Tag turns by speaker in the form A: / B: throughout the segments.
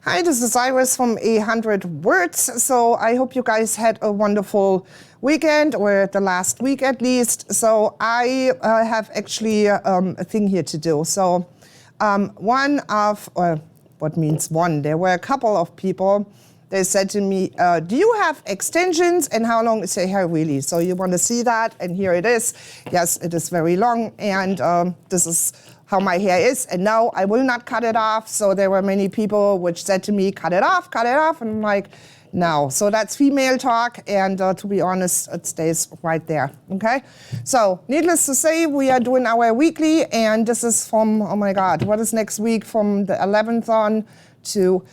A: Hi, this is Iris from 100 Words. So I hope you guys had a wonderful weekend, or the last week at least. So I have actually a thing here to do. So what means one? There were a couple of people. They said to me, do you have extensions and how long is your hair really? So you want to see that, and here it is. Yes, it is very long, and this is how my hair is, and no, I will not cut it off. So there were many people which said to me, cut it off, and I'm like, no. So that's female talk, and to be honest, it stays right there, okay? So needless to say, we are doing our weekly, and this is from, oh my God, what is next week? From the 11th on to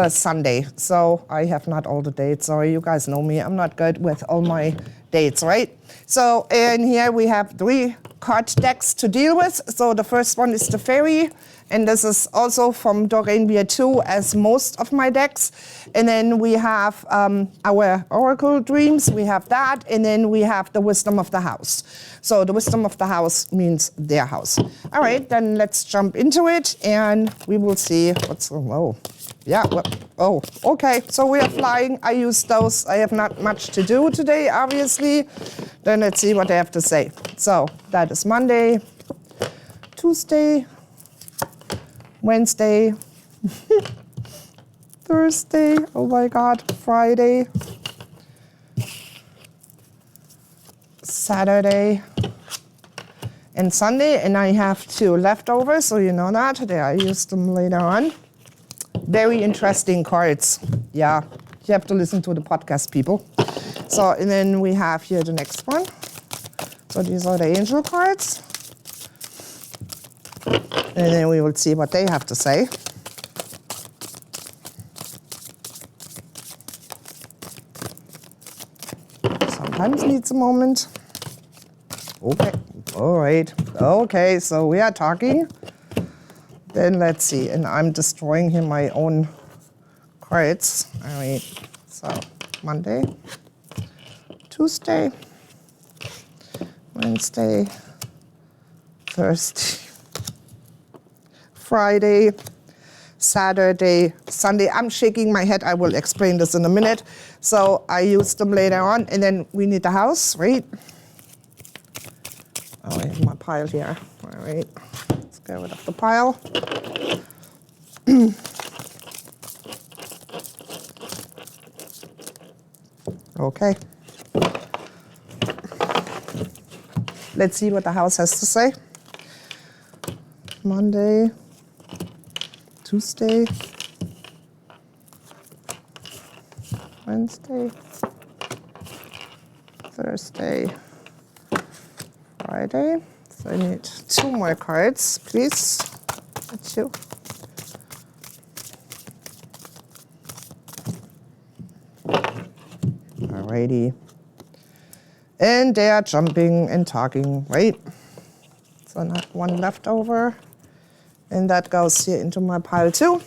A: Sunday. So I have not all the dates. Sorry, you guys know me. I'm not good with all my dates, right? So in here we have 3 card decks to deal with. So the first one is the Fairy, and this is also from Doreen Beer 2, as most of my decks. And then we have our Oracle Dreams, we have that, and then we have the Wisdom of the House. So the Wisdom of the House means their house. All right, then let's jump into it, and we will see what's, okay, so we are flying. I use those. I have not much to do today, obviously. Then let's see what they have to say. So that is Monday, Tuesday, Wednesday, Thursday, oh my God, Friday, Saturday, and Sunday. And I have 2 leftovers, so you know that. There, I use them later on. Very interesting cards. Yeah, you have to listen to the podcast, people. So, and then we have here the next one. So these are the angel cards. And then we will see what they have to say. Sometimes needs a moment. Okay, all right. Okay, so we are talking. Then let's see, and I'm destroying here my own cards. All right, so Monday, Tuesday, Wednesday, Thursday, Friday, Saturday, Sunday. I'm shaking my head. I will explain this in a minute. So I use them later on, and then we need the house, right? Oh, I have my pile here. All right. Get rid of the pile. Okay. Let's see what the house has to say. Monday, Tuesday, Wednesday, Thursday, Friday. So I need 2 more cards, please. 2. Alrighty. And they are jumping and talking, right? So not 1 left over. And that goes here into my pile too.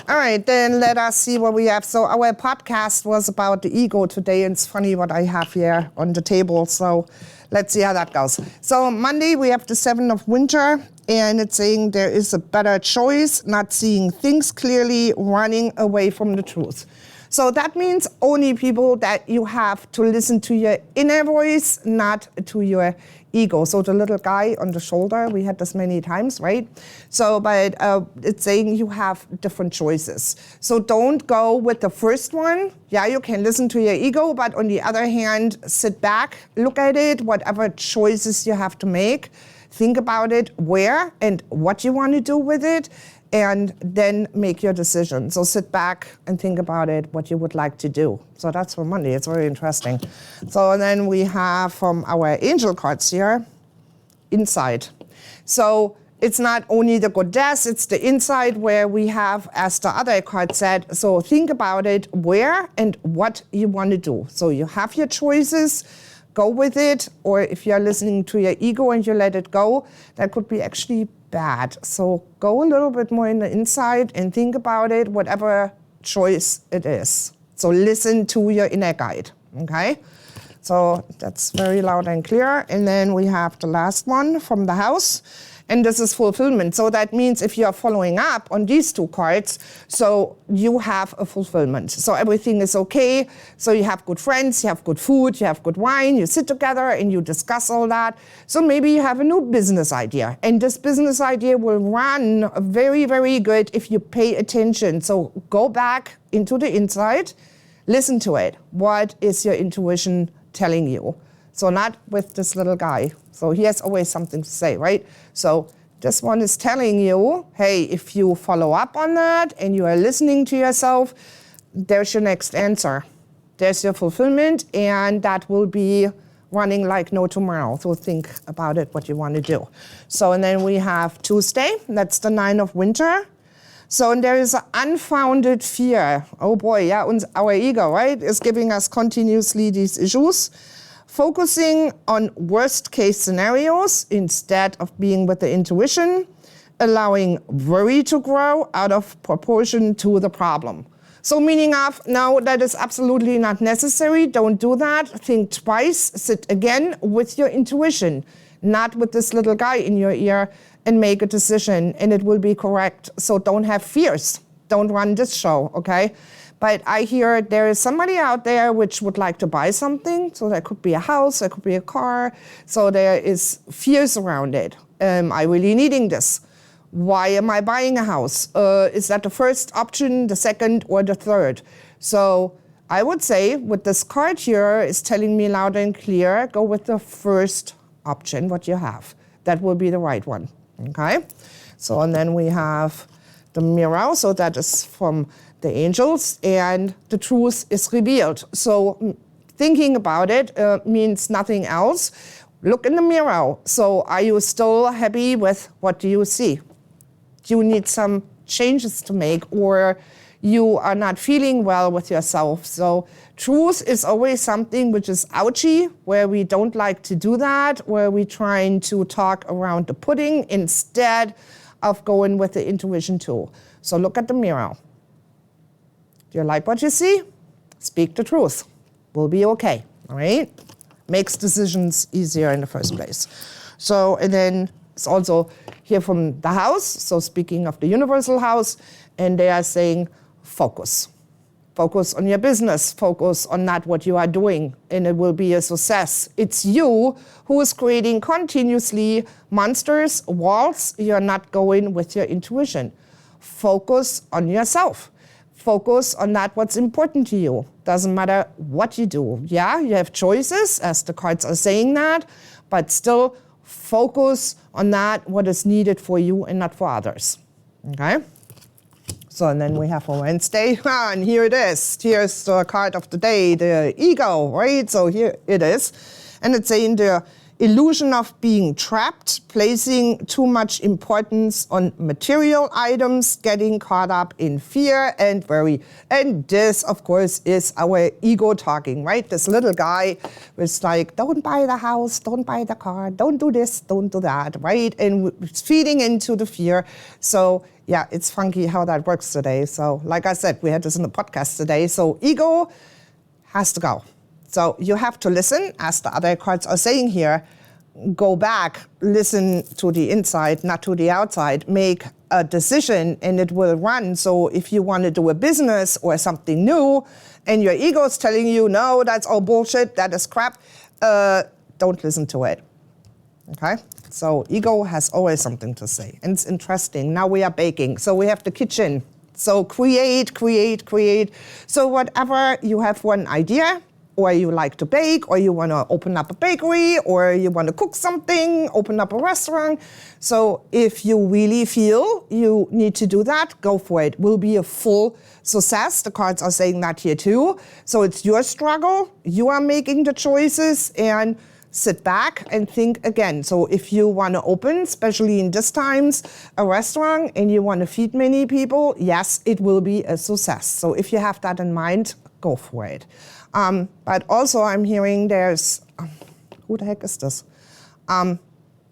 A: All right, then let us see what we have. So our podcast was about the ego today, and it's funny what I have here on the table. So let's see how that goes. So Monday, we have the 7 of Winter, and it's saying there is a better choice, not seeing things clearly, running away from the truth. So that means only people that you have to listen to your inner voice, not to your ego. So the little guy on the shoulder, we had this many times, right? So, but it's saying you have different choices. So don't go with the first one. Yeah, you can listen to your ego, but on the other hand, sit back, look at it, whatever choices you have to make, think about it, where and what you want to do with it, and then make your decision. So sit back and think about it, what you would like to do. So that's for Monday. It's very interesting. So and then we have from our angel cards here, inside. So it's not only the goddess, it's the inside where we have, as the other card said, so think about it, where and what you want to do. So you have your choices, go with it, or if you're listening to your ego and you let it go, that could be actually bad. So go a little bit more in the inside and think about it, whatever choice it is. So listen to your inner guide, okay? So that's very loud and clear. And then we have the last one from the house. And this is fulfillment. So that means if you are following up on these two cards, so you have a fulfillment. So everything is okay. So you have good friends, you have good food, you have good wine, you sit together and you discuss all that. So maybe you have a new business idea. And this business idea will run very, very good if you pay attention. So go back into the inside, listen to it. What is your intuition telling you? So not with this little guy. So he has always something to say, right? So this one is telling you, hey, if you follow up on that and you are listening to yourself, there's your next answer. There's your fulfillment, and that will be running like no tomorrow. So think about it, what you want to do. So, and then we have Tuesday. That's the 9 of winter. So, and there is an unfounded fear. Oh boy, yeah, our ego, right, is giving us continuously these issues. Focusing on worst case scenarios instead of being with the intuition, allowing worry to grow out of proportion to the problem. So meaning of, no, that is absolutely not necessary. Don't do that. Think twice. Sit again with your intuition, not with this little guy in your ear, and make a decision, and it will be correct. So don't have fears. Don't run this show, okay? But I hear there is somebody out there which would like to buy something. So that could be a house, that could be a car. So there is fears around it. Am I really needing this? Why am I buying a house? Is that the first option, the second, or the third? So I would say with this card here is telling me loud and clear, go with the first option, what you have. That will be the right one, okay? So, and then we have the mirror. So that is from the angels, and the truth is revealed. So thinking about it means nothing else. Look in the mirror. So are you still happy with what do you see? Do you need some changes to make, or you are not feeling well with yourself? So truth is always something which is ouchy, where we don't like to do that, where we're trying to talk around the pudding instead of going with the intuition tool. So look at the mirror. Do you like what you see? Speak the truth. We'll be okay, all right? Makes decisions easier in the first place. So, and then it's also here from the house, so speaking of the universal house, and they are saying focus. Focus on your business, focus on not what you are doing, and it will be a success. It's you who is creating continuously monsters, walls. You're not going with your intuition. Focus on yourself. Focus on that what's important to you. Doesn't matter what you do. Yeah, you have choices, as the cards are saying that, but still focus on that what is needed for you and not for others. Okay? So, and then we have for Wednesday, and here it is. Here's the card of the day, the ego, right? So here it is. And it's saying the illusion of being trapped, placing too much importance on material items, getting caught up in fear and worry. And this, of course, is our ego talking, right? This little guy was like, don't buy the house, don't buy the car, don't do this, don't do that, right? And it's feeding into the fear. So yeah, it's funky how that works today. So like I said, we had this in the podcast today. So ego has to go. So you have to listen, as the other cards are saying here. Go back, listen to the inside, not to the outside. Make a decision and it will run. So if you want to do a business or something new and your ego is telling you, no, that's all bullshit, that is crap, don't listen to it. Okay? So ego has always something to say. And it's interesting. Now we are baking. So we have the kitchen. So create. So whatever you have one idea, or you like to bake, or you want to open up a bakery, or you want to cook something, open up a restaurant. So if you really feel you need to do that, go for it. Will be a full success. The cards are saying that here too. So it's your struggle. You are making the choices, and sit back and think again. So if you want to open, especially in these times, a restaurant and you want to feed many people, yes, it will be a success. So if you have that in mind, go for it. But also I'm hearing there's, who the heck is this?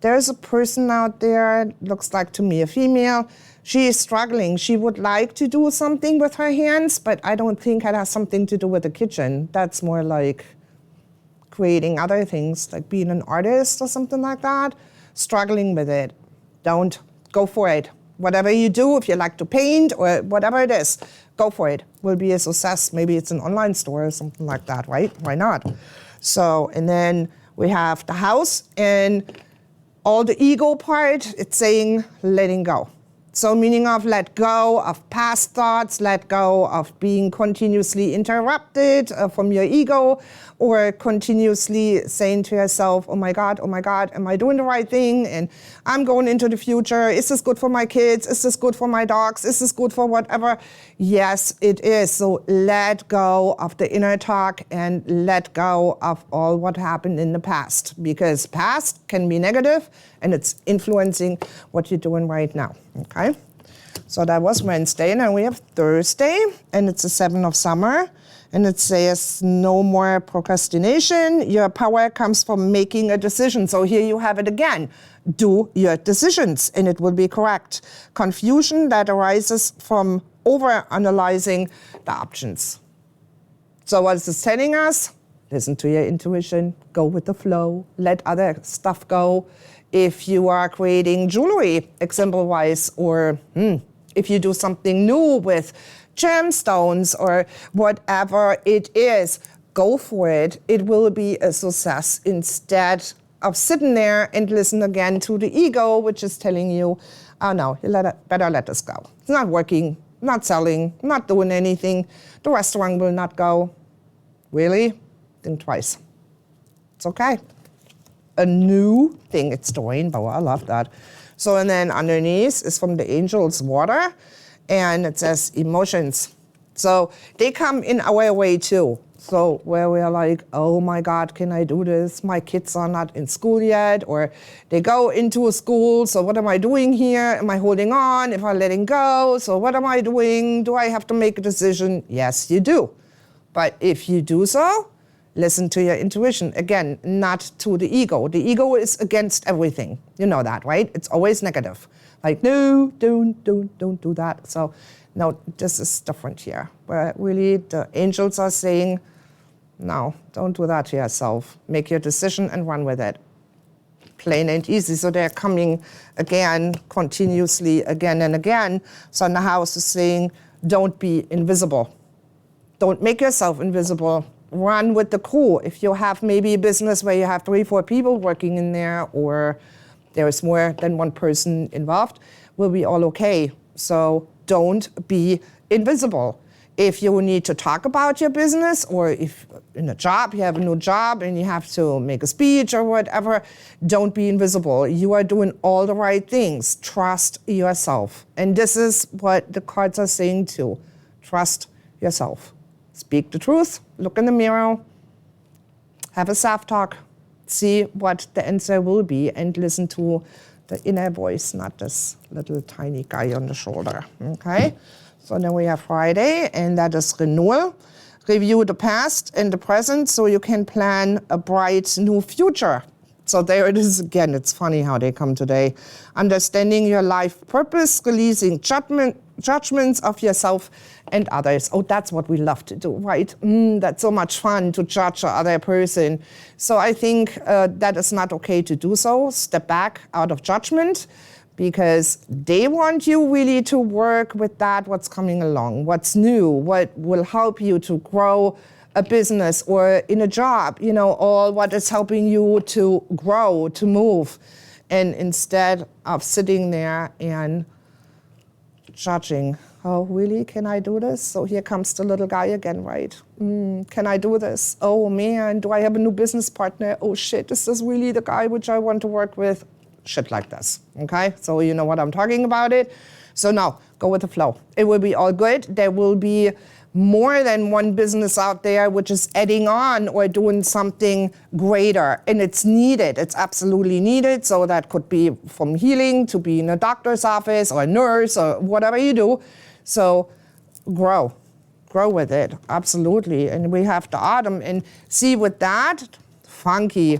A: There's a person out there, looks like to me a female. She is struggling. She would like to do something with her hands, but I don't think it has something to do with the kitchen. That's more like creating other things, like being an artist or something like that, struggling with it. Don't. Go for it. Whatever you do, if you like to paint or whatever it is, go for it. Will be a success. Maybe it's an online store or something like that, right? Why not? So, and then we have the house, and all the ego part, it's saying letting go. So meaning of let go of past thoughts, let go of being continuously interrupted from your ego, or continuously saying to yourself, oh my God, am I doing the right thing? And I'm going into the future. Is this good for my kids? Is this good for my dogs? Is this good for whatever? Yes, it is. So let go of the inner talk and let go of all what happened in the past, because past can be negative and it's influencing what you're doing right now, okay? So that was Wednesday. Now we have Thursday, and it's the 7th of summer. And it says no more procrastination. Your power comes from making a decision. So here you have it again. Do your decisions, and it will be correct. Confusion that arises from over-analyzing the options. So what is this telling us? Listen to your intuition. Go with the flow. Let other stuff go. If you are creating jewelry, example-wise, or if you do something new with gemstones or whatever it is, go for it. It will be a success, instead of sitting there and listen again to the ego, which is telling you, oh no, you better let this go. It's not working, not selling, not doing anything. The restaurant will not go. Really? Think twice. It's okay. A new thing it's doing, but I love that. So, and then underneath is from the angels, water. And it says emotions. So they come in our way too. So where we are like, oh my God, can I do this? My kids are not in school yet, or they go into a school. So what am I doing here? Am I holding on? Am I letting go? So what am I doing? Do I have to make a decision? Yes, you do. But if you do so, listen to your intuition. Again, not to the ego. The ego is against everything. You know that, right? It's always negative. Like, no, don't do that. So, no, this is different here. Where really the angels are saying, no, don't do that to yourself. Make your decision and run with it. Plain and easy. So they're coming again, continuously, again and again. So the house is saying, don't be invisible. Don't make yourself invisible. Run with the crew. If you have maybe a business where you have 3-4 people working in there, or there is more than one person involved, will be all okay. So don't be invisible. If you need to talk about your business, or if in a job, you have a new job and you have to make a speech or whatever, don't be invisible. You are doing all the right things. Trust yourself. And this is what the cards are saying too. Trust yourself. Speak the truth, look in the mirror, have a self-talk, see what the answer will be, and listen to the inner voice, not this little tiny guy on the shoulder, okay? So then we have Friday, and that is renewal. Review the past and the present so you can plan a bright new future. So there it is again. It's funny how they come today. Understanding your life purpose, releasing judgments of yourself and others. Oh, that's what we love to do, right? That's so much fun to judge other person. So I think that is not okay to do so. Step back out of judgment, because they want you really to work with that, what's coming along, what's new, what will help you to grow a business or in a job, you know, all what is helping you to grow, to move. And instead of sitting there and judging, oh, really, can I do this? So here comes the little guy again, right? Can I do this? Oh man, do I have a new business partner? Oh shit, is this really the guy which I want to work with? Shit like this, okay? So you know what I'm talking about it. So now, go with the flow. It will be all good. There will be more than one business out there which is adding on or doing something greater, and it's needed. It's absolutely needed. So that could be from healing to be in a doctor's office or a nurse or whatever you do. So grow with it, absolutely. And we have the autumn, and see with that, funky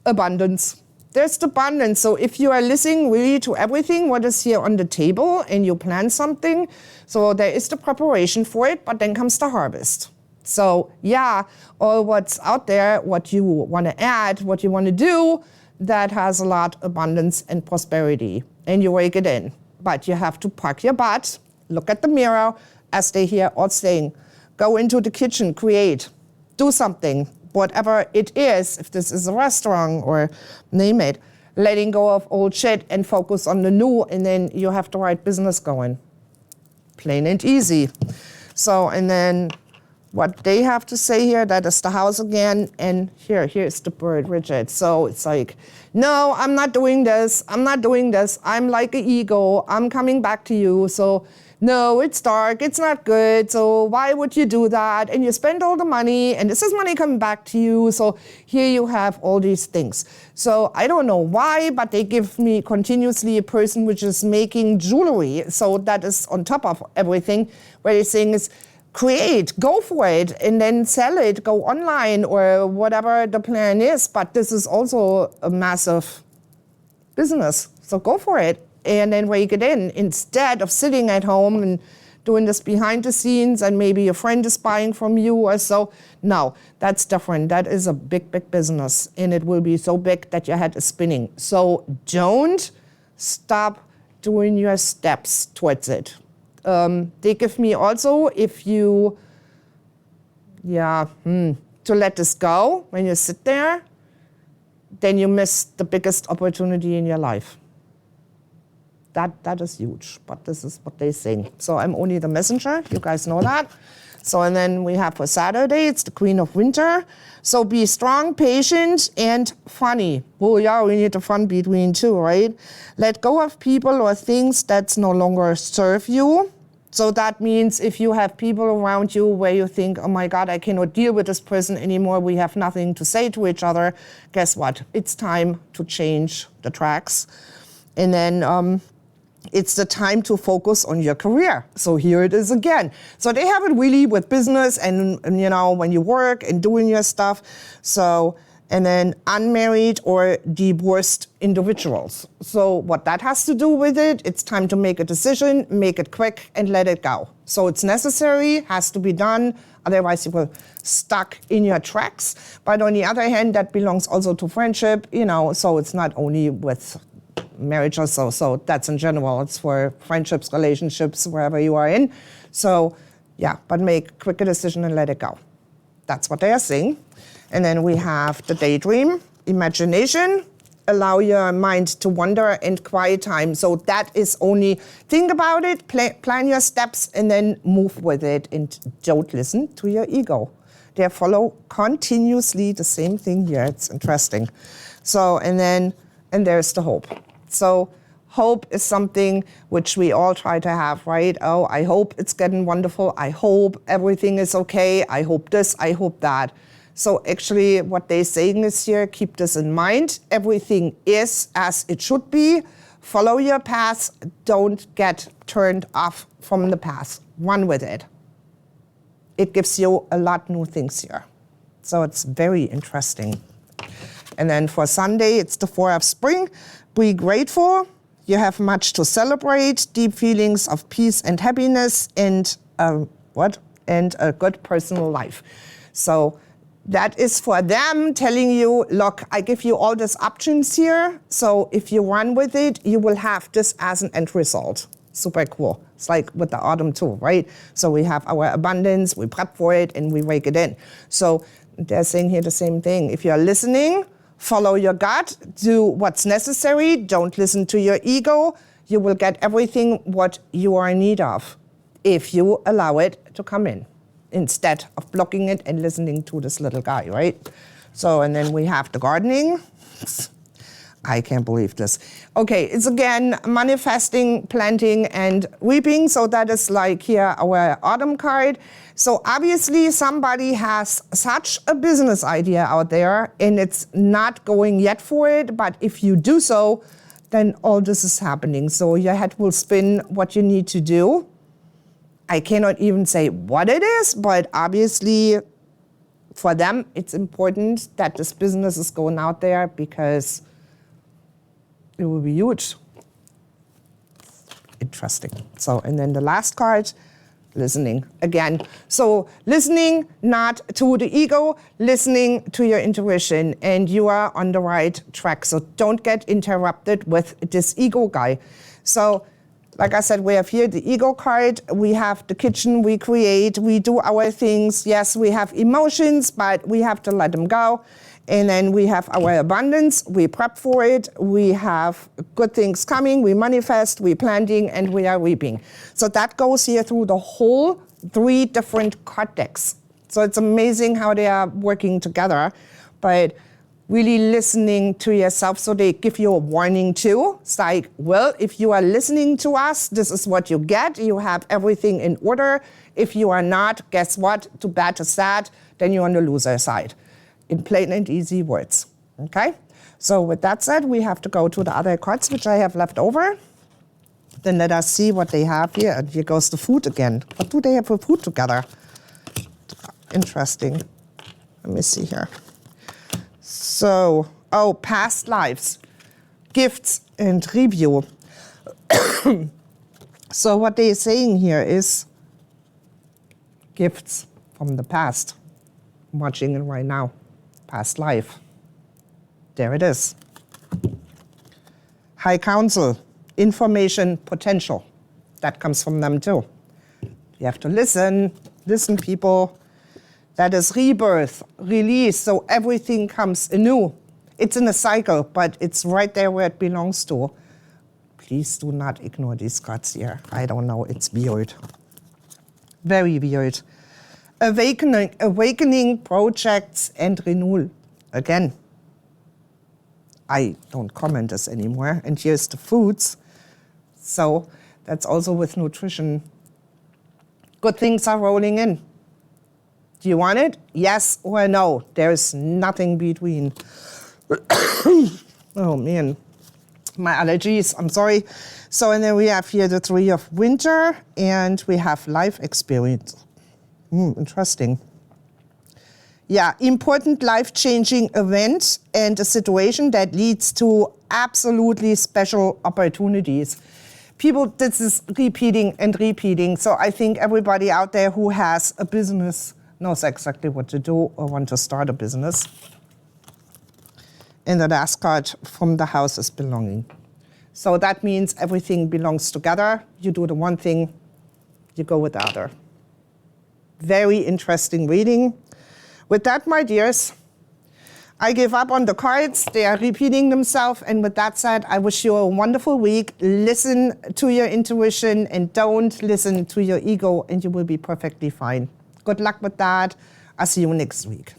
A: abundance. There's the abundance. So if you are listening really to everything what is here on the table and you plan something, so there is the preparation for it, but then comes the harvest. So yeah, all what's out there, what you want to add, what you want to do, that has a lot of abundance and prosperity, and you rake it in. But you have to park your butt, look at the mirror, as they hear all saying, go into the kitchen, create, do something, whatever it is, if this is a restaurant or name it, letting go of old shit and focus on the new, and then you have the right business going. Plain and easy. So, and then what they have to say here, that is the house again, and here's the bird, Richard. So it's like, no, I'm not doing this, I'm like an ego, I'm coming back to you, so no, it's dark, it's not good, so why would you do that? And you spend all the money, and this is money coming back to you, so here you have all these things. So I don't know why, but they give me continuously a person which is making jewelry, so that is on top of everything, where they're saying is, create, go for it, and then sell it, go online, or whatever the plan is, but this is also a massive business, so go for it. And then rake it in, instead of sitting at home and doing this behind the scenes and maybe a friend is buying from you or so. No, that's different. That is a big, big business, and it will be so big that your head is spinning. So don't stop doing your steps towards it. They give me also, if you, to let this go, when you sit there, then you miss the biggest opportunity in your life. That is huge, but this is what they sing. So I'm only the messenger, you guys know that. So, and then we have for Saturday, it's the Queen of Winter. So be strong, patient, and funny. Oh yeah, we need the fun between too, right? Let go of people or things that no longer serve you. So that means if you have people around you where you think, oh my God, I cannot deal with this person anymore, we have nothing to say to each other, guess what? It's time to change the tracks. And then it's the time to focus on your career. So here it is again. So they have it really with business and you know, when you work and doing your stuff. So, and then unmarried or divorced individuals. So what that has to do with it, it's time to make a decision, make it quick and let it go. So it's necessary, has to be done, otherwise you will stuck in your tracks. But on the other hand, that belongs also to friendship, you know, so it's not only with marriage also, so that's in general, it's for friendships, relationships, wherever you are in. So yeah, but make quick decision and let it go. That's what they are saying. And then we have the daydream, imagination, allow your mind to wander, and quiet time. So that is only, think about it, plan your steps, and then move with it, and don't listen to your ego. They follow continuously the same thing here. It's interesting. So, and there's the hope. So hope is something which we all try to have, right? Oh, I hope it's getting wonderful. I hope everything is okay. I hope this, I hope that. So actually what they're saying is here, keep this in mind. Everything is as it should be. Follow your path. Don't get turned off from the path. Run with it. It gives you a lot new things here. So it's very interesting. And then for Sunday, it's the 4 of spring. Be grateful. You have much to celebrate, deep feelings of peace and happiness, and and a good personal life. So that is for them telling you, look, I give you all these options here. So if you run with it, you will have this as an end result. Super cool. It's like with the autumn too, right? So we have our abundance, we prep for it, and we rake it in. So they're saying here the same thing. If you're listening, follow your gut, do what's necessary, don't listen to your ego. You will get everything what you are in need of if you allow it to come in, instead of blocking it and listening to this little guy, right? So, and then we have the gardening. I can't believe this. Okay, it's again manifesting, planting, and reaping. So that is like here our autumn card. So obviously somebody has such a business idea out there and it's not going yet for it, but if you do so, then all this is happening. So your head will spin what you need to do. I cannot even say what it is, but obviously for them it's important that this business is going out there because it will be huge. Interesting. So, and then the last card, listening again. So listening not to the ego, listening to your intuition, and you are on the right track. So don't get interrupted with this ego guy. So like I said, we have here the ego card, we have the kitchen, we create, we do our things. Yes, we have emotions, but we have to let them go. And then we have our abundance, we prep for it, we have good things coming, we manifest, we planting, and we are reaping. So that goes here through the whole 3 different card decks. So it's amazing how they are working together, but really listening to yourself. So they give you a warning too. It's like, well, if you are listening to us, this is what you get. You have everything in order. If you are not, guess what? Too bad, too sad, then you're on the loser side. In plain and easy words, okay? So with that said, we have to go to the other cards, which I have left over. Then let us see what they have here. And here goes the food again. What do they have for food together? Interesting. Let me see here. So, past lives, gifts, and review. So what they're saying here is gifts from the past. I'm watching it right now. Past life. There it is. High Council, information, potential. That comes from them too. You have to listen, people. That is rebirth, release, so everything comes anew. It's in a cycle, but it's right there where it belongs to. Please do not ignore these cards here. I don't know, it's weird. Very weird. Awakening projects and renewal. Again, I don't comment this anymore. And here's the foods. So that's also with nutrition. Good things are rolling in. Do you want it? Yes or no? There's nothing between. Oh man, my allergies, I'm sorry. So and then we have here the 3 of winter and we have life experience. Interesting. Yeah, important life-changing event and a situation that leads to absolutely special opportunities. People, this is repeating and repeating. So I think everybody out there who has a business knows exactly what to do or want to start a business. And the last card from the house is belonging. So that means everything belongs together. You do the one thing, you go with the other. Very interesting reading. With that, my dears, I give up on the cards. They are repeating themselves. And with that said, I wish you a wonderful week. Listen to your intuition and don't listen to your ego, and you will be perfectly fine. Good luck with that. I'll see you next week.